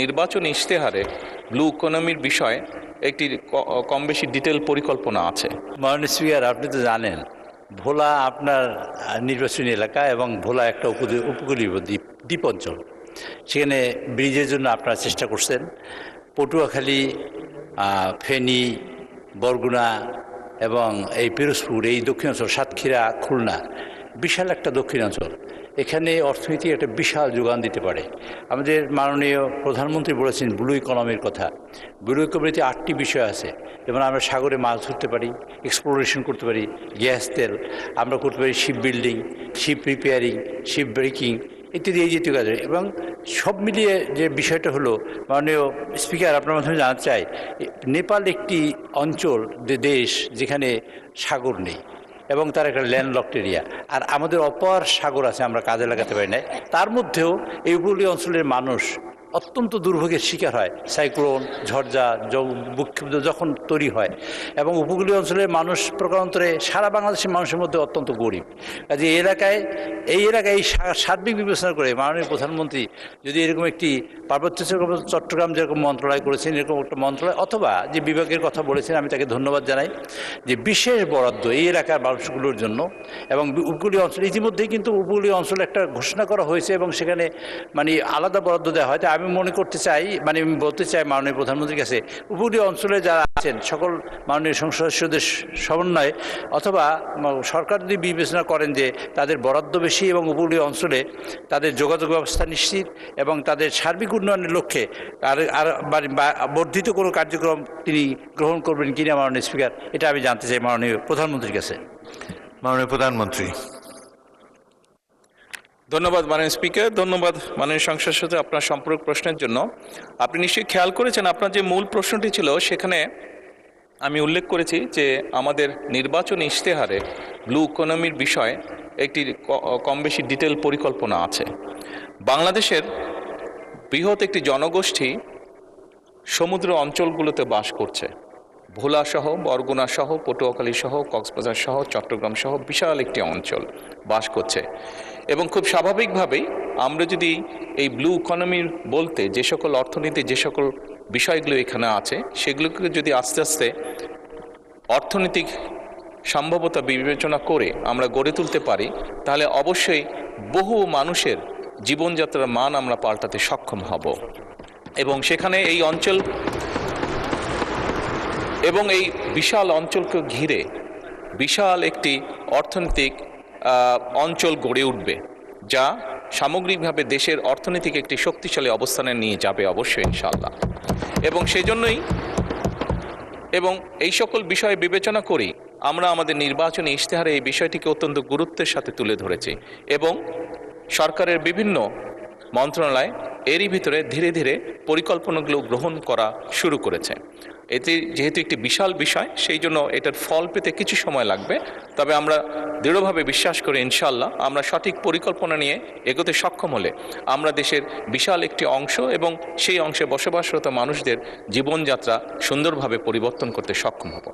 নির্বাচনী ইশতেহারে ব্লু ইকোনমির বিষয়ে একটি কম বেশি ডিটেল পরিকল্পনা আছে। মাননীয় স্পিকার, আপনি তো জানেন ভোলা আপনার নির্বাচনী এলাকা এবং ভোলা একটা উপকূলীয় দ্বীপ অঞ্চল। সেখানে ব্রিজের জন্য আপনারা চেষ্টা করছেন। পটুয়াখালী, ফেনী, বরগুনা এবং এই পিরোজপুর, এই দক্ষিণাঞ্চল, সাতক্ষীরা, খুলনা, বিশাল একটা দক্ষিণাঞ্চল। এখানে অর্থনীতি একটা বিশাল যোগান দিতে পারে। আমাদের মাননীয় প্রধানমন্ত্রী বলেছেন ব্লু ইকোনমির কথা। ব্লু ইকোনমিতে 8টি বিষয় আছে, যেমন আমরা সাগরে মাছ ধরতে পারি, এক্সপ্লোরেশন করতে পারি, গ্যাস তেল, আমরা করতে পারি ship building, ship repairing, ship breaking ইত্যাদি এই জাতীয় কাজ। এবং সব মিলিয়ে যে বিষয়টা হলো, মাননীয় স্পিকার, আপনার মাধ্যমে জানতে চাই, নেপাল একটি অঞ্চল, দেশ যেখানে সাগর নেই এবং তার একটা ল্যান্ডলকড এরিয়া, আর আমাদের অপার সাগর আছে, আমরা কাজে লাগাতে পারি না। তার মধ্যেও এই উপকূলীয় অঞ্চলের মানুষ অত্যন্ত দুর্ভোগের শিকার হয়। সাইক্লোন, ঝড়ঝা, ভূমিকম্প যখন তৈরি হয়, এবং উপকূলীয় অঞ্চলের মানুষ প্রকারান্তরে সারা বাংলাদেশের মানুষের মধ্যে অত্যন্ত গরিব। কাজে এই এলাকায় সার্বিক বিবেচনা করে মাননীয় প্রধানমন্ত্রী যদি এরকম একটি পার্বত্য চট্টগ্রাম যেরকম মন্ত্রণালয় করেছেন, এরকম একটা মন্ত্রণালয় অথবা যে বিভাগের কথা বলেছেন, আমি তাকে ধন্যবাদ জানাই, যে বিশেষ বরাদ্দ এই এলাকার মানুষগুলোর জন্য এবং উপকূলীয় অঞ্চল, ইতিমধ্যেই কিন্তু উপকূলীয় অঞ্চলে একটা ঘোষণা করা হয়েছে এবং সেখানে আলাদা বরাদ্দ দেওয়া হয়। আমি মনে করতে চাই, আমি বলতে চাই মাননীয় প্রধানমন্ত্রীর কাছে, উপকূলীয় অঞ্চলে যারা আছেন সকল মাননীয় সংসদ সদস্যদের সমন্বয়ে অথবা সরকার যদি বিবেচনা করেন যে তাদের বরাদ্দ বেশি এবং উপকূলীয় অঞ্চলে তাদের যোগাযোগ ব্যবস্থা নিশ্চিত এবং তাদের সার্বিক উন্নয়নের লক্ষ্যে আর বর্ধিত কোনো কার্যক্রম তিনি গ্রহণ করবেন কিনা মাননীয় স্পিকার, এটা আমি জানতে চাই মাননীয় প্রধানমন্ত্রীর কাছে। মাননীয় প্রধানমন্ত্রী। ধন্যবাদ মাননীয় স্পিকার, ধন্যবাদ মাননীয় সংসদ সদস্য আপনার সম্পূরক প্রশ্নের জন্য। আপনি নিশ্চয়ই খেয়াল করেছেন, আপনার যে মূল প্রশ্নটি ছিল সেখানে আমি উল্লেখ করেছি যে আমাদের নির্বাচনী ইশতেহারে ব্লু ইকোনমির বিষয়ে একটি কম বেশি ডিটেল পরিকল্পনা আছে। বাংলাদেশের বৃহৎ একটি জনগোষ্ঠী সমুদ্র অঞ্চলগুলোতে বাস করছে। ভোলা সহ, বরগুনা সহ, পটুয়াখালী সহ, কক্সবাজার সহ, চট্টগ্রাম সহ বিশাল একটি অঞ্চল বাস করছে। এবং খুব স্বাভাবিকভাবেই আমরা যদি এই ব্লু ইকোনমির বলতে যে সকল অর্থনীতি, যে সকল বিষয়গুলো এখানে আছে, সেগুলোকে যদি আস্তে আস্তে অর্থনৈতিক সম্ভাব্যতা বিবেচনা করে আমরা গড়ে তুলতে পারি, তাহলে অবশ্যই বহু মানুষের জীবনযাত্রার মান আমরা পাল্টাতে সক্ষম হব। এবং সেখানে এই অঞ্চল এবং এই বিশাল অঞ্চলকে ঘিরে বিশাল একটি অর্থনৈতিক অঞ্চল গড়ে উঠবে, যা সামগ্রিকভাবে দেশের অর্থনীতিকে একটি শক্তিশালী অবস্থানে নিয়ে যাবে অবশ্যই ইনশাআল্লাহ। এবং সেজন্যই এবং এই সকল বিষয় বিবেচনা করি আমরা আমাদের নির্বাচনী ইশতেহারে এই বিষয়টিকে অত্যন্ত গুরুত্বের সাথে তুলে ধরেছি এবং সরকারের বিভিন্ন মন্ত্রণালয় এরই ভিতরে ধীরে ধীরে পরিকল্পনাগুলো গ্রহণ করা শুরু করেছে। এতে যেহেতু একটি বিশাল বিষয়, সেই জন্য এটার ফল পেতে কিছু সময় লাগবে। তবে আমরা দৃঢ়ভাবে বিশ্বাস করি ইনশাআল্লাহ আমরা সঠিক পরিকল্পনা নিয়ে এগোতে সক্ষম হলে আমরা দেশের বিশাল একটি অংশ এবং সেই অংশে বসবাসরত মানুষদের জীবনযাত্রা সুন্দরভাবে পরিবর্তন করতে সক্ষম হব।